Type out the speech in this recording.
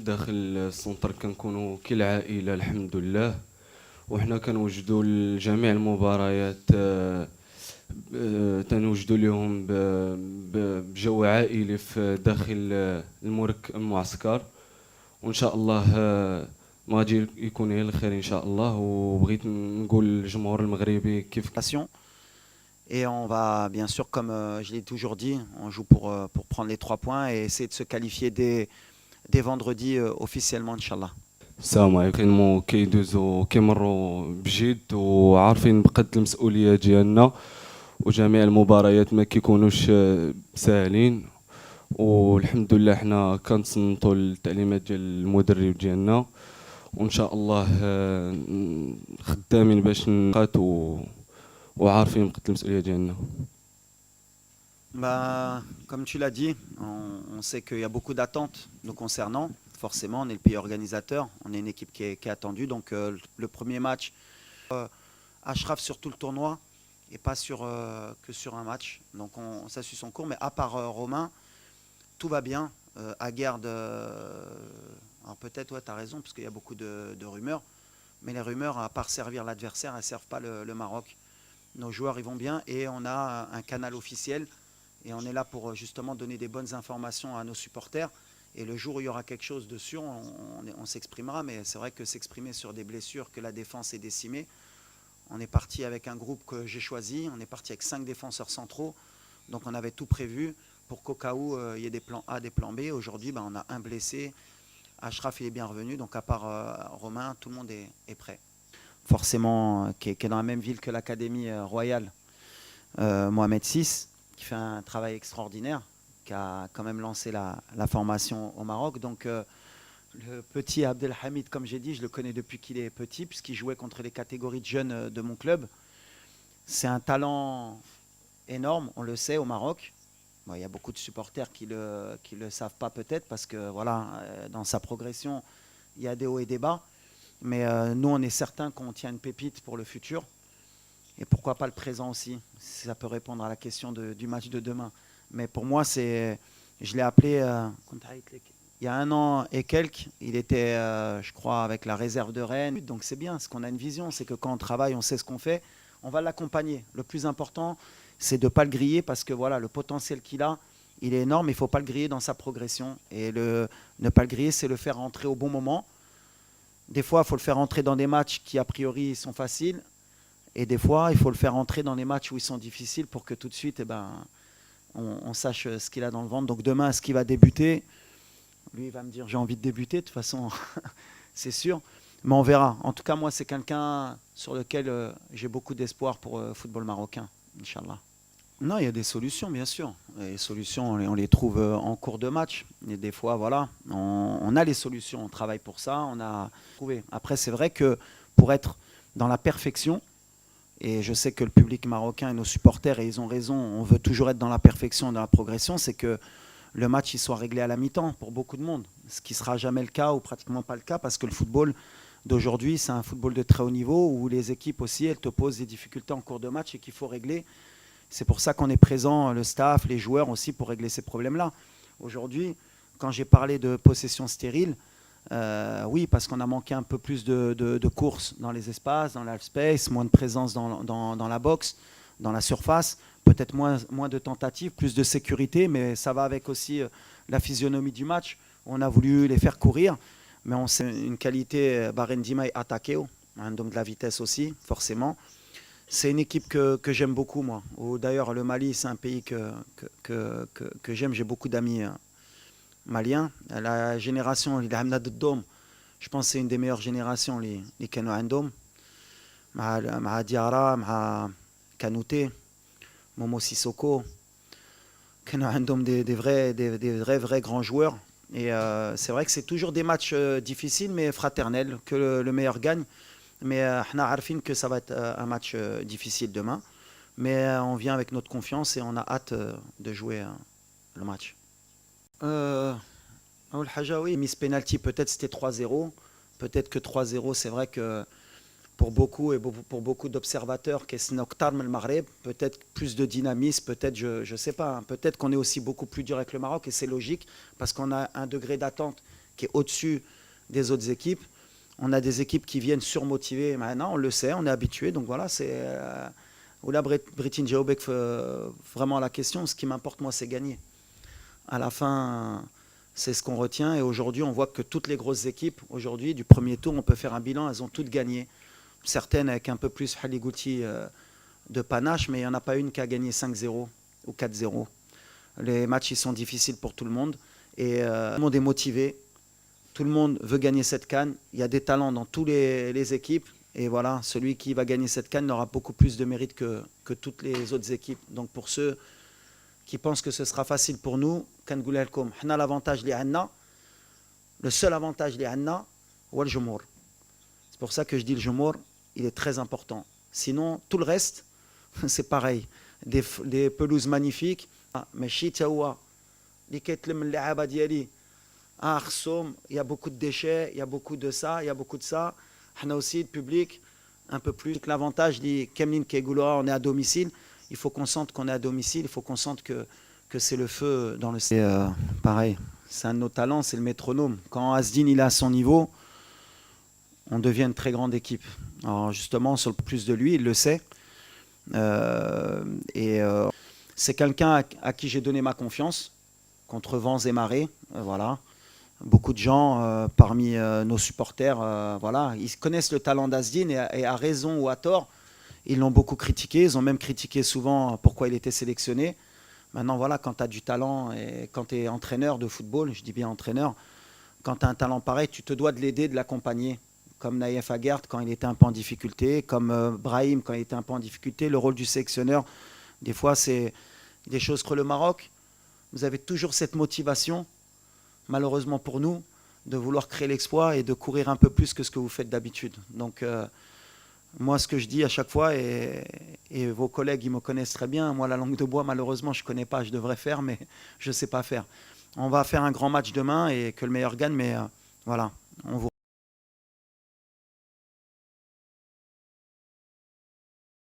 داخل السونتر كنكونوا كالعائلة الحمد لله. وحنا كنوجدوا لجميع المباريات تنوجدوا لهم بجو عائلي في داخل المعسكر. وان شاء الله ما غادي يكون غير الخير ان شاء الله. وبغيت نقول للجمهور المغربي كيف. Et on va, bien sûr, comme je l'ai toujours dit, on joue pour prendre les 3 points et essayer de se qualifier dès vendredi officiellement, Inch'Allah. السلام عليكم. كيدوزو كيمروا بجد وعارفين بقد المسؤوليه ديالنا، وجميع المباريات ما كيكونوش ساهلين. والحمد لله حنا كنتصنتوا التعليمات ديال المدرب ديالنا، وان شاء الله خدامين باش نقاتو وعارفين بقد المسؤوليه ديالنا. Bah, comme tu l'as dit, on sait qu'il y a beaucoup d'attentes nous concernant. Forcément, on est le pays organisateur, on est une équipe qui est attendue. Donc le premier match, Ashraf sur tout le tournoi et pas que sur un match. Donc ça suit son cours. Mais à part Romain, tout va bien. Aguerd, alors peut-être, ouais, tu as raison, parce qu'il y a beaucoup de rumeurs. Mais les rumeurs, à part servir l'adversaire, elles ne servent pas le Maroc. Nos joueurs, ils vont bien et on a un canal officiel. Et on est là pour justement donner des bonnes informations à nos supporters. Et le jour où il y aura quelque chose dessus, on s'exprimera. Mais c'est vrai que s'exprimer sur des blessures, que la défense est décimée. On est parti avec un groupe que j'ai choisi. On est parti avec 5 défenseurs centraux. Donc on avait tout prévu pour qu'au cas où il y ait des plans A, des plans B. Aujourd'hui, on a un blessé. Ashraf, il est bien revenu. Donc à part Romain, tout le monde est prêt. Forcément, qui est dans la même ville que l'Académie royale Mohamed VI, qui fait un travail extraordinaire, qui a quand même lancé la formation au Maroc. Donc le petit Abdelhamid, comme j'ai dit, je le connais depuis qu'il est petit, puisqu'il jouait contre les catégories de jeunes de mon club. C'est un talent énorme, on le sait, au Maroc. Bon, il y a beaucoup de supporters qui le savent pas peut-être, parce que voilà, dans sa progression, il y a des hauts et des bas. Mais nous, on est certain qu'on tient une pépite pour le futur. Et pourquoi pas le présent aussi, si ça peut répondre à la question du match de demain. Mais pour moi, je l'ai appelé il y a 1 an et quelques. Il était, je crois, avec la réserve de Rennes. Donc c'est bien, parce qu'on a une vision. C'est que quand on travaille, on sait ce qu'on fait. On va l'accompagner. Le plus important, c'est de ne pas le griller, parce que voilà, le potentiel qu'il a, il est énorme. Il ne faut pas le griller dans sa progression. Et ne pas le griller, c'est le faire rentrer au bon moment. Des fois, il faut le faire entrer dans des matchs qui, a priori, sont faciles. Et des fois, il faut le faire entrer dans des matchs où ils sont difficiles pour que tout de suite, on sache ce qu'il a dans le ventre. Donc demain, est-ce qu'il va débuter? Lui, il va me dire, j'ai envie de débuter, de toute façon, c'est sûr. Mais on verra. En tout cas, moi, c'est quelqu'un sur lequel j'ai beaucoup d'espoir pour le football marocain, Inch'Allah. Non, il y a des solutions, bien sûr. Les solutions, on les trouve en cours de match. Et des fois, voilà, on a les solutions, on travaille pour ça, on a trouvé. Après, c'est vrai que pour être dans la perfection, et je sais que le public marocain et nos supporters, et ils ont raison, on veut toujours être dans la perfection, dans la progression, c'est que le match il soit réglé à la mi-temps pour beaucoup de monde. Ce qui ne sera jamais le cas, ou pratiquement pas le cas, parce que le football d'aujourd'hui, c'est un football de très haut niveau, où les équipes aussi, elles te posent des difficultés en cours de match et qu'il faut régler. C'est pour ça qu'on est présent, le staff, les joueurs aussi, pour régler ces problèmes-là. Aujourd'hui, quand j'ai parlé de possession stérile, oui, parce qu'on a manqué un peu plus de courses dans les espaces, dans l'half space, moins de présence dans la boxe, dans la surface, peut-être moins de tentatives, plus de sécurité, mais ça va avec aussi la physionomie du match. On a voulu les faire courir, mais on sait une qualité, Barendima et Atakeo, donc de la vitesse aussi, forcément. C'est une équipe que j'aime beaucoup, moi. D'ailleurs, le Mali, c'est un pays que j'aime. J'ai beaucoup d'amis maliens. La génération, je pense que c'est une des meilleures générations, les Kano Andom. Maha Diarra, Maha Kanouté, Momo Sissoko. Kano Andom, des vrais grands joueurs. Et c'est vrai que c'est toujours des matchs difficiles, mais fraternels, que le meilleur gagne. Mais on a arfin que ça va être un match difficile demain. Mais on vient avec notre confiance et on a hâte de jouer le match. Aoul Haja, oui, Miss Penalty, peut-être c'était 3-0. Peut-être que 3-0, c'est vrai que pour beaucoup et pour beaucoup d'observateurs, peut-être plus de dynamisme, peut-être, je ne sais pas, hein, peut-être qu'on est aussi beaucoup plus dur avec le Maroc et c'est logique parce qu'on a un degré d'attente qui est au-dessus des autres équipes. On a des équipes qui viennent surmotivées maintenant, on le sait, on est habitué. Donc voilà, c'est... Oula Britin Jaobek vraiment la question. Ce qui m'importe, moi, c'est gagner. À la fin, c'est ce qu'on retient. Et aujourd'hui, on voit que toutes les grosses équipes, aujourd'hui, du premier tour, on peut faire un bilan, elles ont toutes gagné. Certaines avec un peu plus Haligouti de panache, mais il n'y en a pas une qui a gagné 5-0 ou 4-0. Les matchs, ils sont difficiles pour tout le monde. Et tout le monde est motivé. Tout le monde veut gagner cette CAN. Il y a des talents dans toutes les équipes. Et voilà, celui qui va gagner cette CAN aura beaucoup plus de mérite que toutes les autres équipes. Donc pour ceux qui pensent que ce sera facile pour nous, on a l'avantage, le seul avantage, c'est le Jumour. C'est pour ça que je dis le Jumour, il est très important. Sinon, tout le reste, c'est pareil. Des pelouses magnifiques. Mais il y a beaucoup de déchets, il y a beaucoup de ça, il y a beaucoup de ça. On a aussi le public, un peu plus. L'avantage, on est à domicile. Il faut qu'on sente qu'on est à domicile, il faut qu'on sente que c'est le feu dans le... pareil, c'est un de nos talents, c'est le métronome. Quand Asdin il est à son niveau, on devient une très grande équipe. Alors justement, sur le plus de lui, il le sait. C'est quelqu'un à qui j'ai donné ma confiance, contre vents et marées. Voilà. Beaucoup de gens parmi nos supporters, voilà, ils connaissent le talent d'Asdin et à raison ou à tort, ils l'ont beaucoup critiqué. Ils ont même critiqué souvent pourquoi il était sélectionné. Maintenant, voilà, quand tu as du talent et quand tu es entraîneur de football, je dis bien entraîneur, quand tu as un talent pareil, tu te dois de l'aider, de l'accompagner. Comme Naïef Aguerd quand il était un peu en difficulté, comme Brahim quand il était un peu en difficulté. Le rôle du sélectionneur, des fois, c'est des choses que le Maroc, vous avez toujours cette motivation, malheureusement pour nous, de vouloir créer l'exploit et de courir un peu plus que ce que vous faites d'habitude. Donc, moi, ce que je dis à chaque fois, et vos collègues, ils me connaissent très bien, moi, la langue de bois, malheureusement, je ne connais pas, je devrais faire, mais je ne sais pas faire. On va faire un grand match demain et que le meilleur gagne, mais voilà, on vous